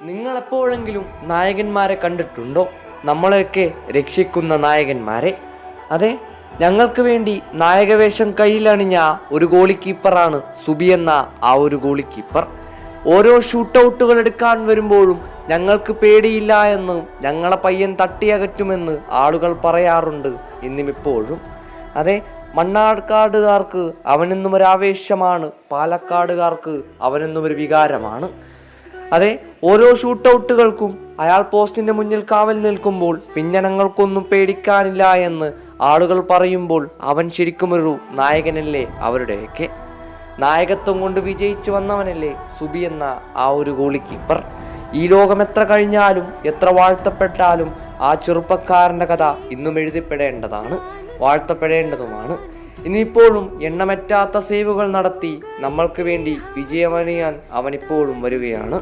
നിങ്ങളെപ്പോഴെങ്കിലും നായകന്മാരെ കണ്ടിട്ടുണ്ടോ? നമ്മളെയൊക്കെ രക്ഷിക്കുന്ന നായകന്മാരെ. അതെ, ഞങ്ങൾക്ക് വേണ്ടി നായകവേഷം കയ്യിലണിഞ്ഞ ഒരു ഗോളി കീപ്പറാണ് സുബി എന്ന ആ ഒരു ഗോളി കീപ്പർ. ഓരോ ഷൂട്ടൗട്ടുകൾ എടുക്കാൻ വരുമ്പോഴും ഞങ്ങൾക്ക് പേടിയില്ല എന്നും ഞങ്ങളെ പയ്യൻ തട്ടിയകറ്റുമെന്ന് ആളുകൾ പറയാറുണ്ട് ഇന്നുമിപ്പോഴും. അതെ, മണ്ണാർക്കാടുകാർക്ക് അവനെന്നും ഒരു ആവേശമാണ്, പാലക്കാടുകാർക്ക് അവനെന്നും ഒരു വികാരമാണ്. അതെ, ഓരോ ഷൂട്ടൗട്ടുകൾക്കും അയാൾ പോസ്റ്റിന്റെ മുന്നിൽ കാവൽ നിൽക്കുമ്പോൾ പിന്നെ ഞങ്ങൾക്കൊന്നും പേടിക്കാനില്ല എന്ന് ആളുകൾ പറയുമ്പോൾ അവൻ ശരിക്കും ഒരു നായകനല്ലേ? അവരുടെയൊക്കെ നായകത്വം കൊണ്ട് വിജയിച്ചു വന്നവനല്ലേ സുബി എന്ന ആ ഒരു ഗോളി കീപ്പർ. ഈ ലോകം എത്ര കഴിഞ്ഞാലും എത്ര വാഴ്ത്തപ്പെട്ടാലും ആ ചെറുപ്പക്കാരൻ്റെ കഥ ഇന്നും എഴുതപ്പെടേണ്ടതാണ്, വാഴ്ത്തപ്പെടേണ്ടതുമാണ്. ഇനിയിപ്പോഴും എണ്ണമറ്റാത്ത സേവുകൾ നടത്തി നമ്മൾക്ക് വേണ്ടി വിജയമണിയാൻ അവനിപ്പോഴും വരികയാണ്.